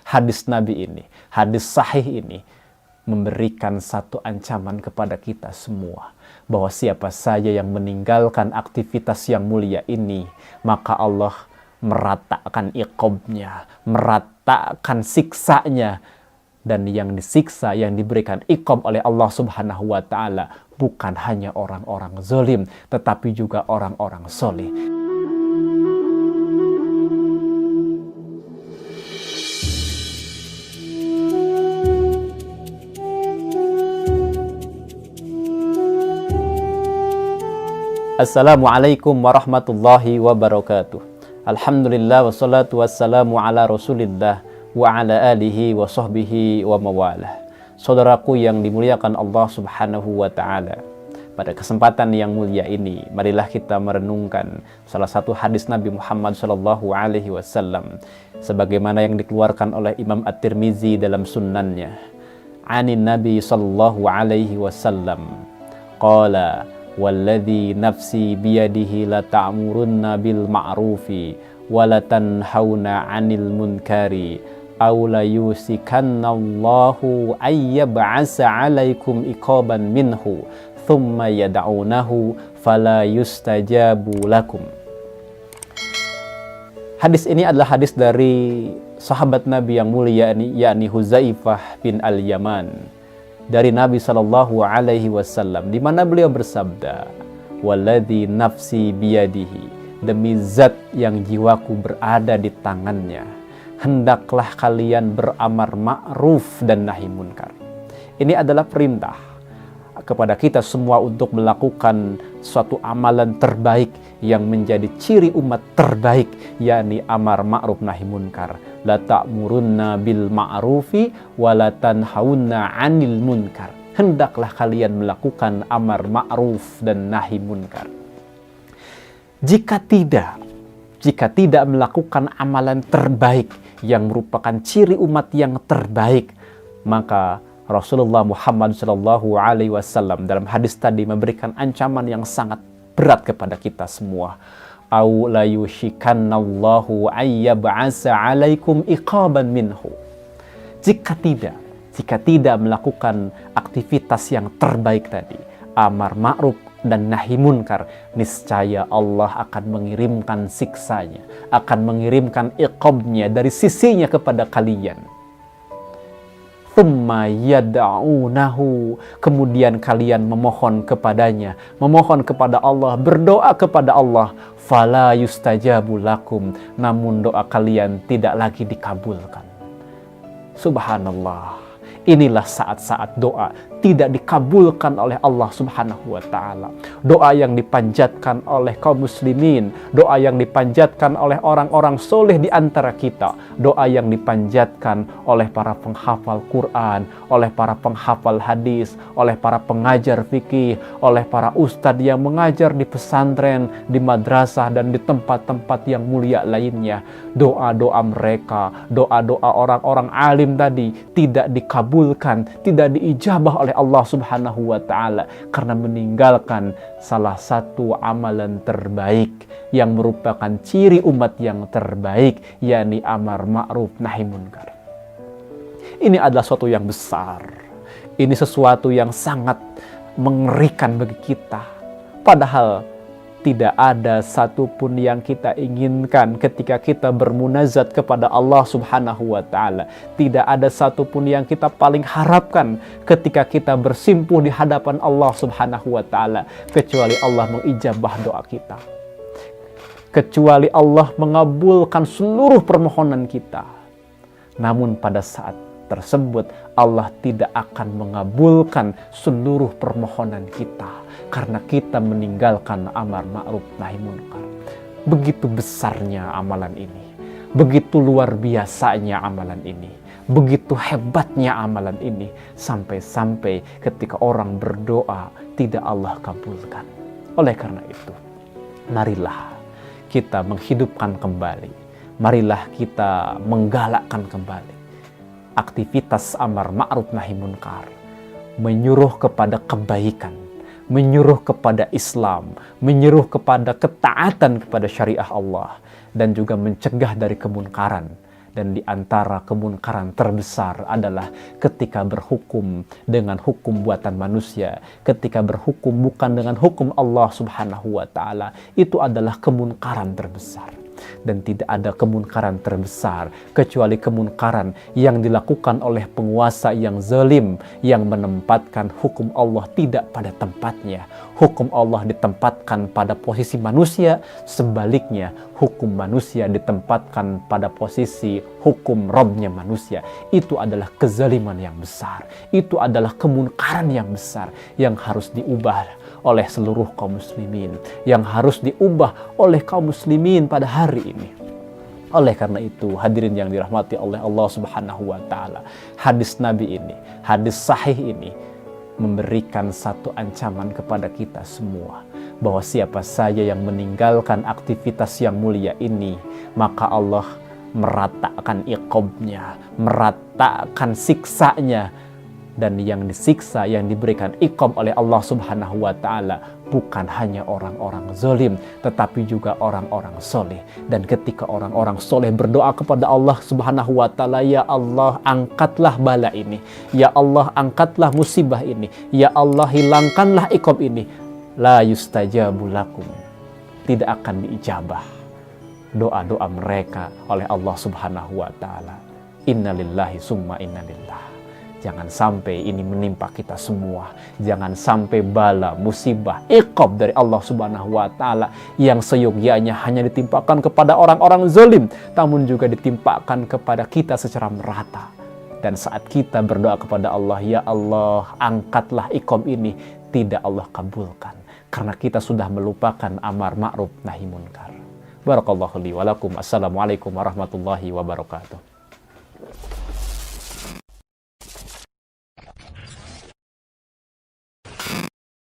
Hadis Nabi ini, hadis sahih ini memberikan satu ancaman kepada kita semua, bahwa siapa saja yang meninggalkan aktivitas yang mulia ini, maka Allah meratakan iqobnya, meratakan siksanya. Dan yang disiksa, yang diberikan iqab oleh Allah Subhanahu wa Ta'ala bukan hanya orang-orang zalim, tetapi juga orang-orang soleh. Assalamualaikum warahmatullahi wabarakatuh. Alhamdulillah wassalatu wassalamu ala Rasulillah wa ala alihi wa sahbihi wa mawalah. Saudaraku yang dimuliakan Allah Subhanahu wa Ta'ala, pada kesempatan yang mulia ini, marilah kita merenungkan salah satu hadis Nabi Muhammad sallallahu alaihi wasallam sebagaimana yang dikeluarkan oleh Imam At-Tirmizi dalam sunnannya. Anin Nabi sallallahu alaihi wasallam qala walladzi nafsi biyadihi la ta'murunna bil ma'rufi wa la tanhauna 'anil munkari aw la yusikanallahu ayyab'asa 'alaikum iqaban minhu thumma yad'unahu fala yustajabu lakum. Hadis ini adalah hadis dari sahabat Nabi yang mulia yakni Huzaifah bin Al-Yaman dari Nabi sallallahu alaihi wasallam, di mana beliau bersabda, walladzi nafsi biyadihi, demi zat yang jiwaku berada di tangannya, hendaklah kalian beramar ma'ruf dan nahi munkar. Ini adalah perintah kepada kita semua untuk melakukan suatu amalan terbaik yang menjadi ciri umat terbaik, yakni amar ma'ruf nahi munkar. La ta'murunna bil ma'rufi wa la tanhauna 'anil munkar. Hendaklah kalian melakukan amar ma'ruf dan nahi munkar. Jika tidak melakukan amalan terbaik yang merupakan ciri umat yang terbaik, maka Rasulullah Muhammad sallallahu alaihi wasallam dalam hadis tadi memberikan ancaman yang sangat berat kepada kita semua. Au la yushikanallahu ayyab'asa 'alaikum iqaban minhu. Jika tidak melakukan aktivitas yang terbaik tadi, amar ma'ruf dan nahi munkar, niscaya Allah akan mengirimkan siksanya, akan mengirimkan iqabnya dari sisinya kepada kalian. Thumma yad'unahu, kemudian kalian memohon kepadanya, memohon kepada Allah, berdoa kepada Allah, fala yustajabu lakum, namun doa kalian tidak lagi dikabulkan. Subhanallah, inilah saat-saat doa tidak dikabulkan oleh Allah Subhanahu wa Ta'ala. Doa yang dipanjatkan oleh kaum muslimin, doa yang dipanjatkan oleh orang-orang soleh di antara kita, doa yang dipanjatkan oleh para penghafal Quran, oleh para penghafal hadis, oleh para pengajar fikih, oleh para ustadz yang mengajar di pesantren, di madrasah, dan di tempat-tempat yang mulia lainnya. Doa-doa mereka, doa-doa orang-orang alim tadi tidak dikabulkan, tidak diijabah oleh Allah Subhanahu wa Ta'ala karena meninggalkan salah satu amalan terbaik yang merupakan ciri umat yang terbaik, yakni amar ma'ruf nahi munkar. Ini adalah sesuatu yang besar. Ini sesuatu yang sangat mengerikan bagi kita. Padahal tidak ada satupun yang kita inginkan ketika kita bermunajat kepada Allah Subhanahu wa Ta'ala. Tidak ada satupun yang kita paling harapkan ketika kita bersimpuh di hadapan Allah Subhanahu wa Ta'ala, kecuali Allah mengijabah doa kita, kecuali Allah mengabulkan seluruh permohonan kita. Namun pada saat tersebut Allah tidak akan mengabulkan seluruh permohonan kita karena kita meninggalkan amar ma'ruf nahi munkar. Begitu besarnya amalan ini, begitu luar biasanya amalan ini, begitu hebatnya amalan ini, sampai-sampai ketika orang berdoa tidak Allah kabulkan. Oleh karena itu, marilah kita menghidupkan kembali, marilah kita menggalakkan kembali aktivitas amar ma'ruf nahi munkar, menyuruh kepada kebaikan, menyuruh kepada Islam, menyuruh kepada ketaatan kepada syariah Allah, dan juga mencegah dari kemunkaran, Dan di antara kemunkaran terbesar adalah ketika berhukum dengan hukum buatan manusia, ketika berhukum bukan dengan hukum Allah Subhanahu wa Ta'ala, itu adalah kemunkaran terbesar. Dan tidak ada kemunkaran terbesar kecuali kemunkaran yang dilakukan oleh penguasa yang zalim, yang menempatkan hukum Allah tidak pada tempatnya. Hukum Allah ditempatkan pada posisi manusia, sebaliknya hukum manusia ditempatkan pada posisi hukum Rabbnya manusia. Itu adalah kezaliman yang besar, itu adalah kemunkaran yang besar yang harus diubah oleh seluruh kaum muslimin, yang harus diubah oleh kaum muslimin pada hari ini. Oleh karena itu, hadirin yang dirahmati oleh Allah Subhanahu wa Ta'ala, hadis Nabi ini, hadis sahih ini memberikan satu ancaman kepada kita semua, bahwa siapa saja yang meninggalkan aktivitas yang mulia ini, maka Allah meratakan iqabnya, meratakan siksanya. Dan yang disiksa, yang diberikan iqab oleh Allah Subhanahu wa Ta'ala bukan hanya orang-orang zalim, tetapi juga orang-orang soleh. Dan ketika orang-orang soleh berdoa kepada Allah Subhanahu wa Ta'ala, ya Allah, angkatlah bala ini, ya Allah, angkatlah musibah ini, ya Allah, hilangkanlah iqab ini, la yustajabu lakum, tidak akan diijabah doa-doa mereka oleh Allah Subhanahu wa Ta'ala. Innalillahi summa innalillah. Jangan sampai ini menimpa kita semua. Jangan sampai bala, musibah, iqab dari Allah Subhanahu wa Ta'ala yang seyogyanya hanya ditimpakan kepada orang-orang zalim, namun juga ditimpakan kepada kita secara merata. Dan saat kita berdoa kepada Allah, ya Allah, angkatlah iqab ini, tidak Allah kabulkan, karena kita sudah melupakan amar ma'ruf nahi munkar. Barakallahu li wa lakum. Assalamualaikum warahmatullahi wabarakatuh.